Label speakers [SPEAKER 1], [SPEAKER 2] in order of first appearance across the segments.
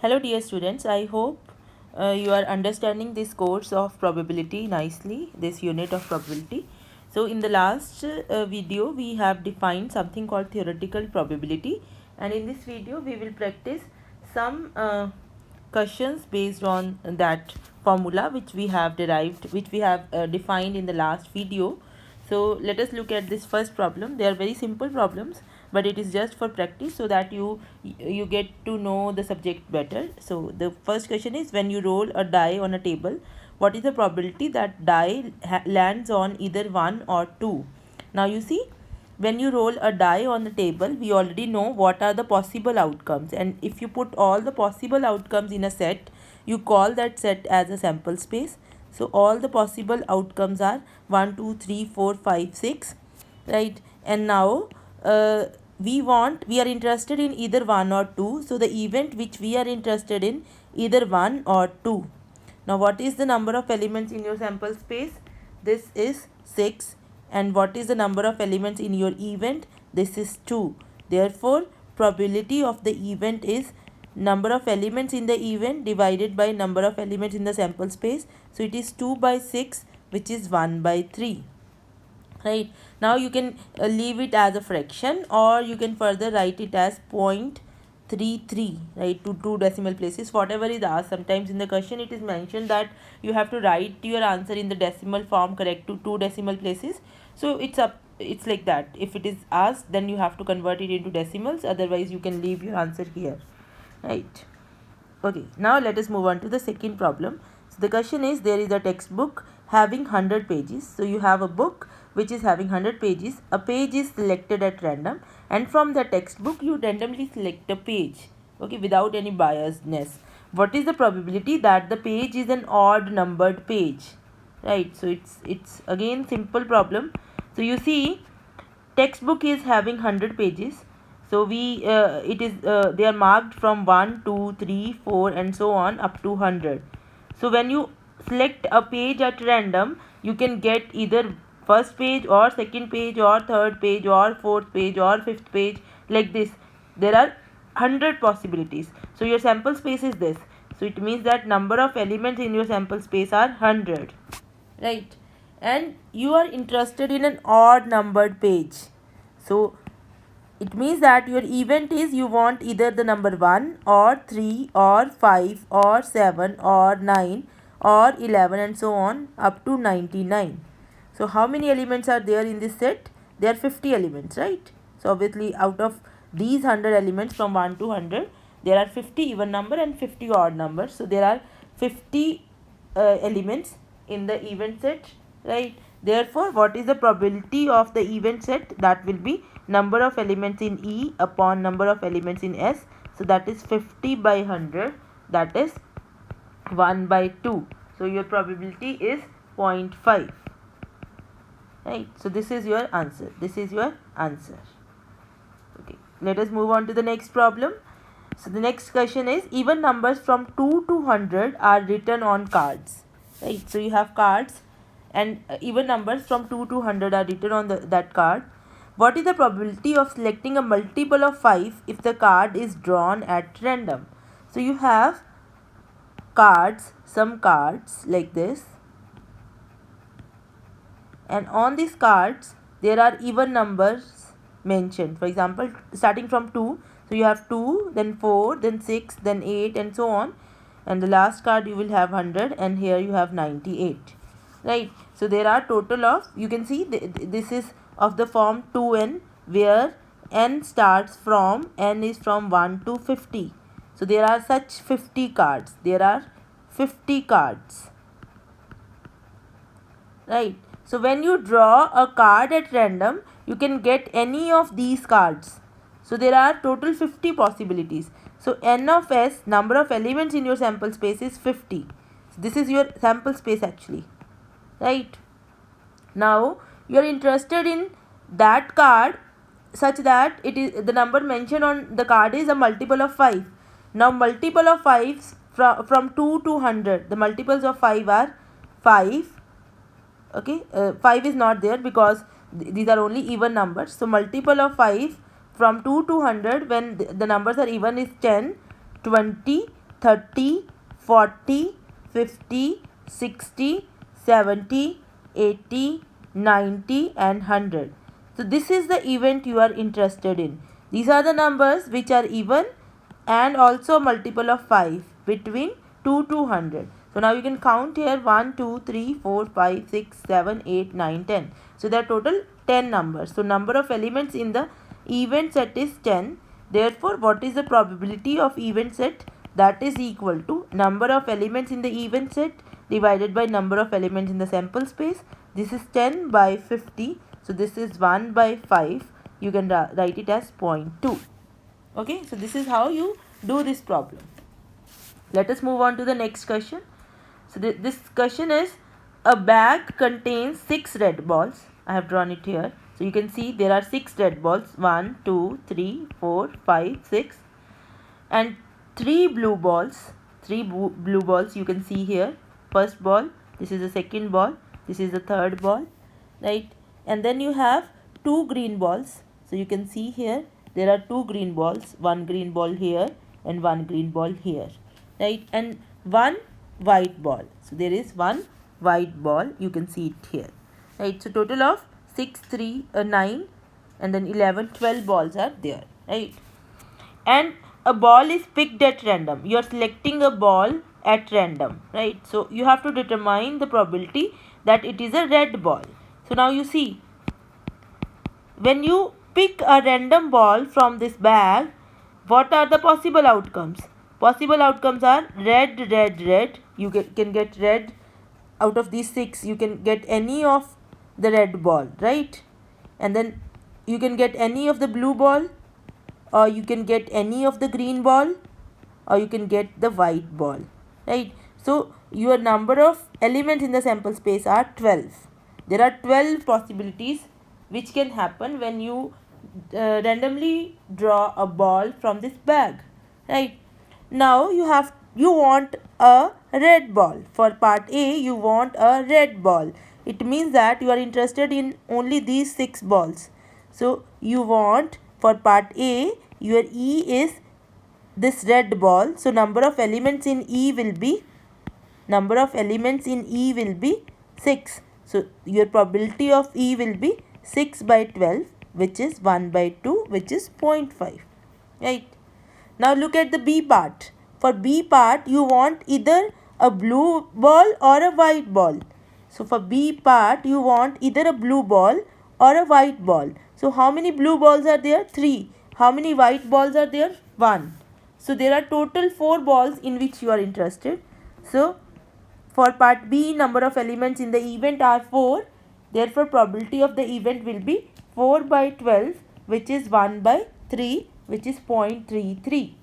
[SPEAKER 1] Hello dear students, I hope you are understanding this course of probability nicely, this unit of probability. So in the last video we have defined something called theoretical probability, and in this video we will practice some questions based on that formula which we have derived, which we have defined in the last video. So let us look at this first problem. They are very simple problems, but it is just for practice so that you get to know the subject better. So the first question is, when you roll a die on a table, what is the probability that die lands on either 1 or 2? Now you see, when you roll a die on the table, we already know what are the possible outcomes, and if you put all the possible outcomes in a set, you call that set as a sample space. So all the possible outcomes are 1 2 3 4 5 6, right? And now we are interested in either 1 or 2, so the event which we are interested in, either 1 or 2. Now what is the number of elements in your sample space? This is 6. And what is the number of elements in your event? This is 2. Therefore probability of the event is number of elements in the event divided by number of elements in the sample space. So it is 2 by 6, which is 1 by 3. Right, now you can leave it as a fraction, or you can further write it as 0.33, right, to 2 decimal places, whatever is asked. Sometimes in the question it is mentioned that you have to write your answer in the decimal form correct to 2 decimal places. So it's like that. If it is asked, then you have to convert it into decimals, otherwise you can leave your answer here, right? Okay, now let us move on to the second problem. So the question is, there is a textbook having 100 pages. So you have a book which is having 100 pages. A page is selected at random, and from the textbook you randomly select a page, okay, without any biasness. What is the probability that the page is an odd numbered page? Right, so it's again simple problem. So you see, textbook is having 100 pages. So they are marked from 1 2 3 4 and so on up to 100. So when you select a page at random, you can get either first page or second page or third page or fourth page or fifth page, like this. There are 100 possibilities. So your sample space is this. So it means that number of elements in your sample space are 100, right? And you are interested in an odd numbered page. So it means that your event is, you want either the number 1 or 3 or 5 or 7 or 9 or 11 and so on up to 99. So how many elements are there in this set? There are 50 elements, right? So obviously out of these 100 elements from 1 to 100, there are 50 even number and 50 odd numbers. So there are 50 elements in the event set, right? Therefore what is the probability of the event set? That will be number of elements in E upon number of elements in S. So that is 50 by 100, that is 1 by 2. So your probability is 0.5, right? So this is your answer. Okay, let us move on to the next problem. So the next question is, even numbers from 2 to 100 are written on cards, right? So you have cards, and even numbers from 2 to 100 are written on that card. What is the probability of selecting a multiple of 5 if the card is drawn at random? So you have cards, some cards like this, and on these cards there are even numbers mentioned. For example, starting from 2, so you have 2, then 4, then 6, then 8 and so on, and the last card you will have 100, and here you have 98, right? So there are total of, you can see this is of the form 2n, where n starts from, n is from 1 to 50. So there are such 50 cards. There are 50 cards, right? So when you draw a card at random, you can get any of these cards. So there are total 50 possibilities. So n of s, number of elements in your sample space, is 50. So this is your sample space actually, right? Now you are interested in that card such that it is, the number mentioned on the card is a multiple of 5. Now multiple of 5 from 2 to 100, the multiples of 5 are 5. Okay, 5 is not there because these are only even numbers. So multiple of 5 from 2 to 100 when the numbers are even is 10, 20, 30, 40, 50, 60, 70, 80, 90 and 100. So this is the event you are interested in. These are the numbers which are even and also multiple of 5 between 2 to 100. So now you can count here 1, 2, 3, 4, 5, 6, 7, 8, 9, 10. So there are total 10 numbers. So number of elements in the event set is 10. Therefore, what is the probability of event set? That is equal to number of elements in the event set divided by number of elements in the sample space. This is 10 by 50. So this is 1 by 5. You can write it as 0.2. Okay, so this is how you do this problem. Let us move on to the next question. So this question is, a bag contains 6 red balls. I have drawn it here. So you can see there are 6 red balls. 1, 2, 3, 4, 5, 6. And 3 blue balls. 3 blue balls you can see here. First ball. This is the second ball. This is the third ball. Right. And then you have 2 green balls. So you can see here there are 2 green balls. 1 green ball here and 1 green ball here. Right. And 1 white ball. So there is 1 white ball. You can see it here. Right. So total of 6, 3, 9 and then 11, 12 balls are there. Right. And a ball is picked at random. You are selecting a ball at random. Right. So you have to determine the probability that it is a red ball. So now you see, when you pick a random ball from this bag, what are the possible outcomes? Possible outcomes are red, red, red. You can get red out of these 6. You can get any of the red ball, right? And then you can get any of the blue ball, or you can get any of the green ball, or you can get the white ball, right? So your number of elements in the sample space are 12. There are 12 possibilities which can happen when you randomly draw a ball from this bag, right? Now you want a red ball. For part A, you want a red ball. It means that you are interested in only these 6 balls. So you want, for part A, your E is this red ball. So number of elements in E will be 6. So your probability of E will be 6 by 12, which is 1 by 2, which is 0.5. Right. Now look at the B part. For B part, you want either a blue ball or a white ball. So for B part, you want either a blue ball or a white ball. So how many blue balls are there? 3. How many white balls are there? 1. So there are total 4 balls in which you are interested. So for part B, number of elements in the event are 4. Therefore, probability of the event will be 4 by 12, which is 1 by 3, which is 0.33.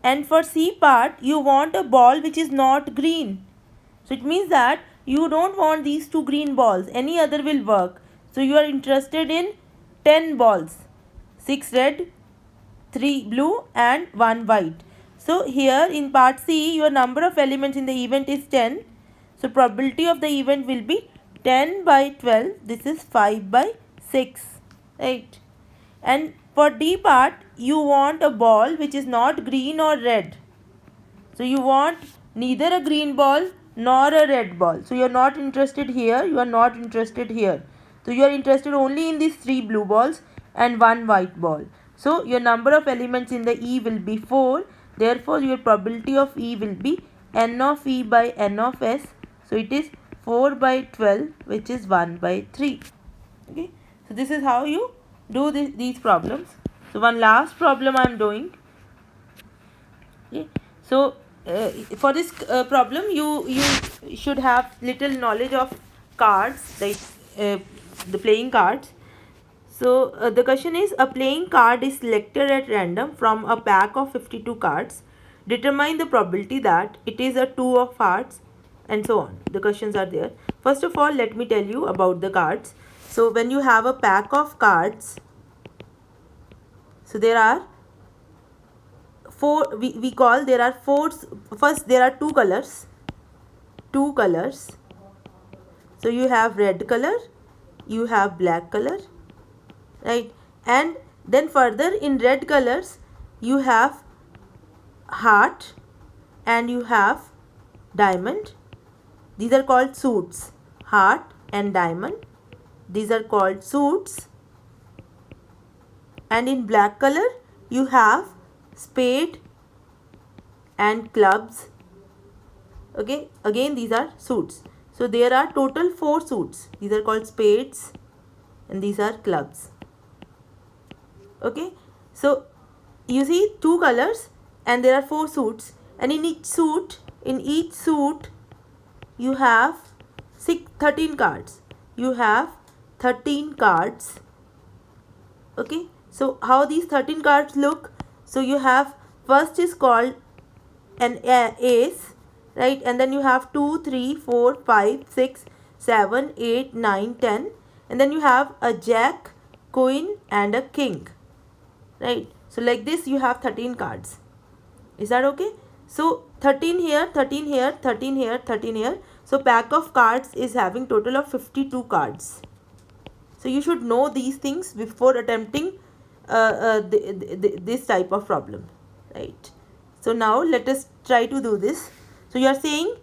[SPEAKER 1] And for C part, you want a ball which is not green. So it means that you don't want these 2 green balls. Any other will work. So you are interested in 10 balls. 6 red, 3 blue and 1 white. So here in part C, your number of elements in the event is 10. So probability of the event will be 10 by 12. This is 5 by 6. Right. And for D part, you want a ball which is not green or red. So you want neither a green ball nor a red ball. So you are not interested here. You are not interested here. So you are interested only in these 3 blue balls and 1 white ball. So your number of elements in the E will be 4. Therefore, your probability of E will be N of E by N of S. So it is 4 by 12, which is 1 by 3. Okay. So this is how you do these problems. So one last problem I am doing. Okay. So for this problem, you should have little knowledge of cards, like the playing cards. So the question is, a playing card is selected at random from a pack of 52 cards. Determine the probability that it is a 2 of hearts, and so on. The questions are there. First of all, let me tell you about the cards. So when you have a pack of cards, so there are 4, we call, there are 4, first there are 2 colors. So you have red color, you have black color, right? And then further in red colors, you have heart and you have diamond. These are called suits. Heart and diamond. These are called suits. And in black color you have spade and clubs. Okay, again these are suits. So there are total 4 suits. These are called spades and these are clubs. Okay, so you see 2 colors and there are 4 suits, and in each suit you have 13 cards. You have 13 cards. Okay, so how these 13 cards look? So you have, first is called an ace, right? And then you have 2, 3, 4, 5, 6, 7, 8, 9, 10, and then you have a jack, queen and a king, right? So like this you have 13 cards. Is that okay? So 13 here, 13 here, 13 here, 13 here. So pack of cards is having total of 52 cards. So you should know these things before attempting this type of problem, right? So now let us try to do this. So you are saying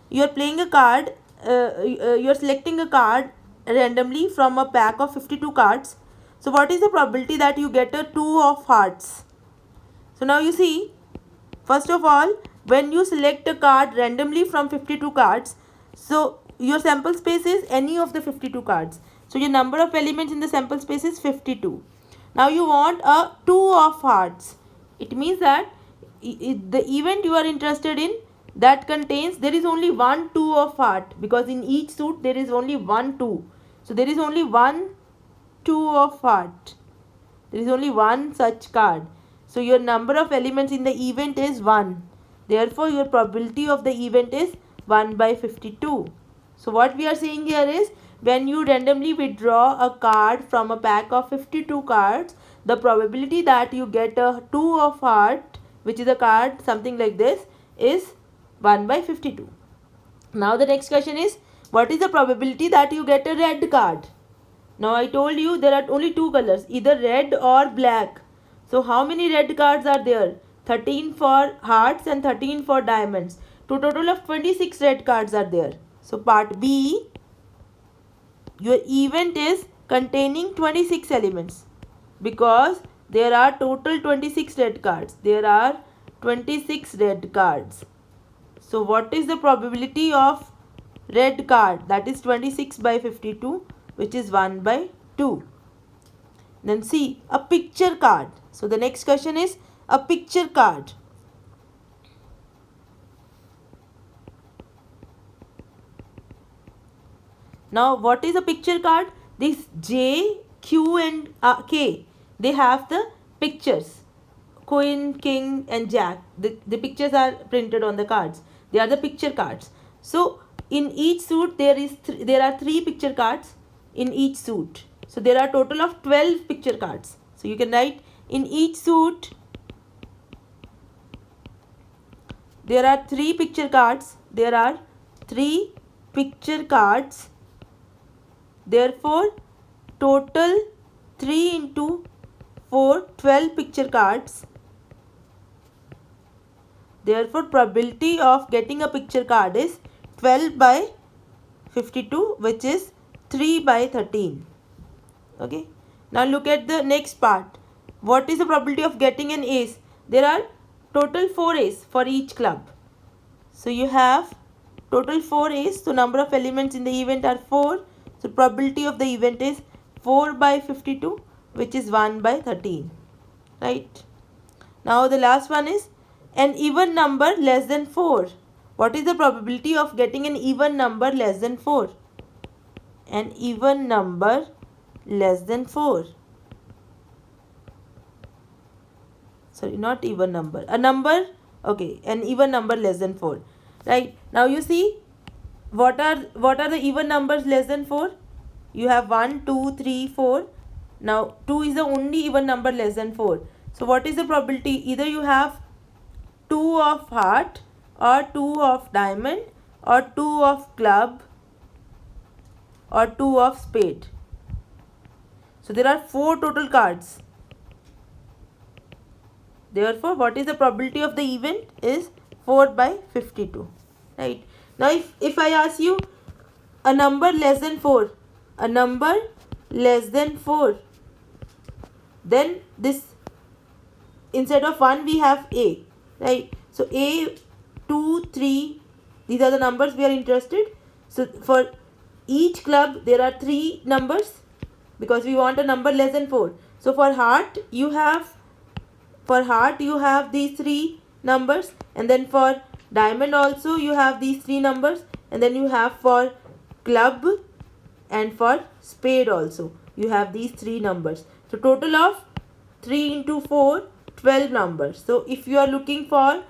[SPEAKER 1] you are playing a card, you are selecting a card randomly from a pack of 52 cards. So what is the probability that you get a 2 of hearts? So now you see, first of all, when you select a card randomly from 52 cards, so your sample space is any of the 52 cards. So your number of elements in the sample space is 52. Now you want a 2 of hearts. It means that the event you are interested in, that contains, there is only one 2 of heart, because in each suit there is only one 2. So there is only one 2 of heart. There is only one such card. So your number of elements in the event is 1. Therefore your probability of the event is 1 by 52. So what we are saying here is, when you randomly withdraw a card from a pack of 52 cards, the probability that you get a 2 of heart, which is a card something like this, is 1 by 52. Now the next question is, what is the probability that you get a red card? Now I told you there are only 2 colors, either red or black. So how many red cards are there? 13 for hearts and 13 for diamonds. To total of 26 red cards are there. So part B, your event is containing 26 elements, because there are total 26 red cards. There are 26 red cards. So what is the probability of red card? That is 26 by 52, which is 1 by 2. Then see, a picture card. So the next question is a picture card. Now what is a picture card? This J, Q and K, they have the pictures. Queen, king and jack. The pictures are printed on the cards. They are the picture cards. So in each suit there are 3 picture cards in each suit. So there are total of 12 picture cards. So you can write, in each suit there are 3 picture cards. There are 3 picture cards. Therefore total 3 into 4, 12 picture cards. Therefore probability of getting a picture card is 12 by 52, which is 3 by 13. Okay. Now look at the next part. What is the probability of getting an ace? There are total 4 ace for each club. So you have total 4 ace. So number of elements in the event are 4. So probability of the event is 4 by 52, which is 1 by 13. Right. Now the last one is an even number less than 4. What is the probability of getting an even number less than 4? An even number less than 4. Sorry, not even number. A number, okay, an even number less than 4. Right. Now you see, what are the even numbers less than 4? You have 1, 2, 3, 4. Now 2 is the only even number less than 4. So what is the probability? Either you have 2 of heart, or 2 of diamond, or 2 of club, or 2 of spade. So there are 4 total cards. Therefore, what is the probability of the event is 4 by 52. Right. Now, if I ask you a number less than 4, a number less than 4, then this, instead of 1 we have A, right? So A, 2, 3, these are the numbers we are interested. So for each club there are 3 numbers because we want a number less than 4. So for heart you have these 3 numbers, and then for diamond also you have these 3 numbers, and then you have for club and for spade also you have these 3 numbers. So total of 3 into 4, 12 numbers. So if you are looking for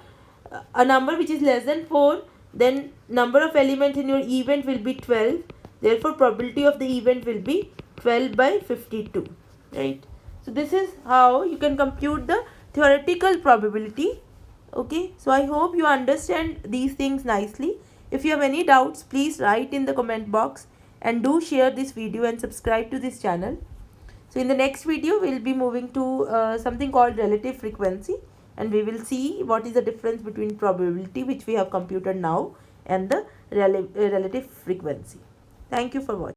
[SPEAKER 1] a number which is less than 4, then number of elements in your event will be 12. Therefore, probability of the event will be 12 by 52. Right. So this is how you can compute the theoretical probability. Okay. So I hope you understand these things nicely. If you have any doubts, please write in the comment box, and do share this video and subscribe to this channel. So in the next video, we will be moving to something called relative frequency, and we will see what is the difference between probability, which we have computed now, and the relative frequency. Thank you for watching.